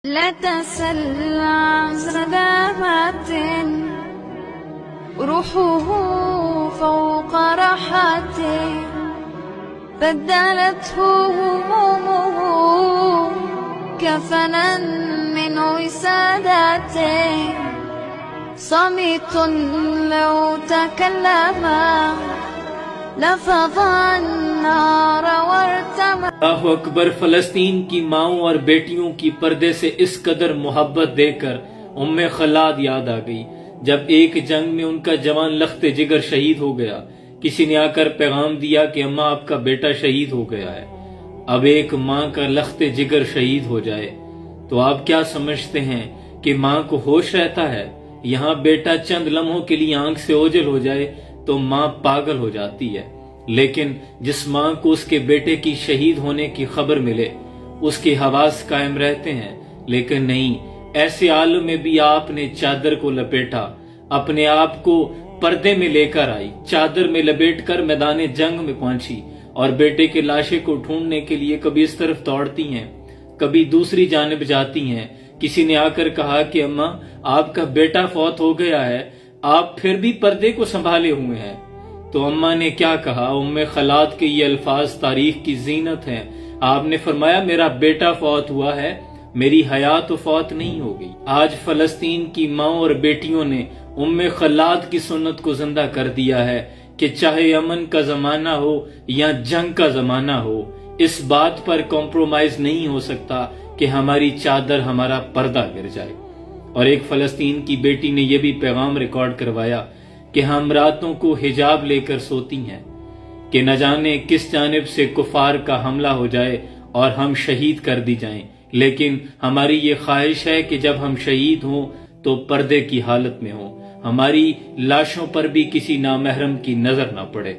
لا تسل عن سلامات روحه فوق راحته بدلته همومه كفنا من وسادته صمت لو تكلم لفظ النار وارتمى. اللہ اکبر. فلسطین کی ماؤں اور بیٹیوں کی پردے سے اس قدر محبت دے کر ام خلاد یاد آ گئی. جب ایک جنگ میں ان کا جوان لخت جگر شہید ہو گیا، کسی نے آ کر پیغام دیا کہ اماں آپ کا بیٹا شہید ہو گیا ہے. اب ایک ماں کا لخت جگر شہید ہو جائے تو آپ کیا سمجھتے ہیں کہ ماں کو ہوش رہتا ہے؟ یہاں بیٹا چند لمحوں کے لیے آنکھ سے اوجھل ہو جائے تو ماں پاگل ہو جاتی ہے. لیکن جس ماں کو اس کے بیٹے کی شہید ہونے کی خبر ملے اس کے حواس قائم رہتے ہیں. لیکن نہیں، ایسے عالم میں بھی آپ نے چادر کو لپیٹا، اپنے آپ کو پردے میں لے کر آئی، چادر میں لپیٹ کر میدان جنگ میں پہنچی اور بیٹے کے لاشے کو ڈھونڈنے کے لیے کبھی اس طرف دوڑتی ہیں، کبھی دوسری جانب جاتی ہیں. کسی نے آ کر کہا کہ اماں آپ کا بیٹا فوت ہو گیا ہے، آپ پھر بھی پردے کو سنبھالے ہوئے ہیں. تو اماں نے کیا کہا؟ ام خلاد کے یہ الفاظ تاریخ کی زینت ہیں. آپ نے فرمایا میرا بیٹا فوت ہوا ہے، میری حیات تو فوت نہیں ہو گئی. آج فلسطین کی ماں اور بیٹیوں نے ام خلاد کی سنت کو زندہ کر دیا ہے کہ چاہے امن کا زمانہ ہو یا جنگ کا زمانہ ہو، اس بات پر کمپرومائز نہیں ہو سکتا کہ ہماری چادر، ہمارا پردہ گر جائے. اور ایک فلسطین کی بیٹی نے یہ بھی پیغام ریکارڈ کروایا کہ ہم راتوں کو حجاب لے کر سوتی ہیں کہ نہ جانے کس جانب سے کفار کا حملہ ہو جائے اور ہم شہید کر دی جائیں، لیکن ہماری یہ خواہش ہے کہ جب ہم شہید ہوں تو پردے کی حالت میں ہوں، ہماری لاشوں پر بھی کسی نامحرم کی نظر نہ پڑے.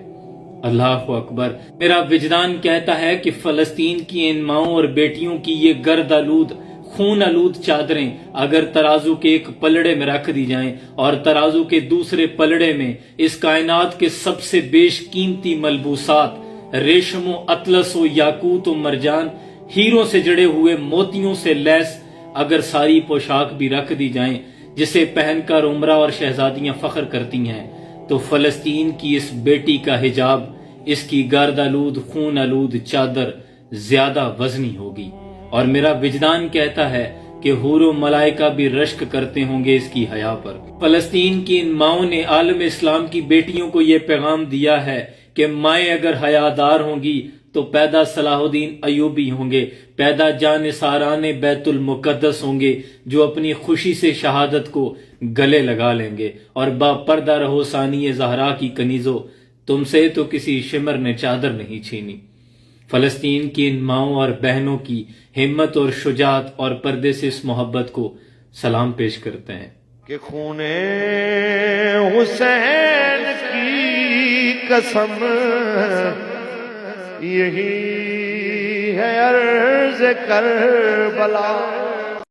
اللہ اکبر. میرا وجدان کہتا ہے کہ فلسطین کی ان ماؤں اور بیٹیوں کی یہ گرد آلود، خون آلود چادریں اگر ترازو کے ایک پلڑے میں رکھ دی جائیں اور ترازو کے دوسرے پلڑے میں اس کائنات کے سب سے بیش قیمتی ملبوسات، ریشم و اطلس و یاقوت و مرجان، ہیروں سے جڑے ہوئے موتیوں سے لیس اگر ساری پوشاک بھی رکھ دی جائیں جسے پہن کر عمرہ اور شہزادیاں فخر کرتی ہیں، تو فلسطین کی اس بیٹی کا حجاب، اس کی گرد آلود خون آلود چادر زیادہ وزنی ہوگی. اور میرا وجدان کہتا ہے کہ حور و ملائکہ بھی رشک کرتے ہوں گے اس کی حیا پر. فلسطین کی ان ماؤں نے عالم اسلام کی بیٹیوں کو یہ پیغام دیا ہے کہ مائیں اگر حیادار ہوں گی تو پیدا صلاح الدین ایوبی ہوں گے، پیدا جان ساران بیت المقدس ہوں گے جو اپنی خوشی سے شہادت کو گلے لگا لیں گے. اور با پردہ رہو ثانی زہرا کی کنیزو، تم سے تو کسی شمر نے چادر نہیں چھینی. فلسطین کی ان ماؤں اور بہنوں کی ہمت اور شجاعت اور پردے سے اس محبت کو سلام پیش کرتے ہیں کہ خون حسین کی قسم یہی ہے عرض کربلا.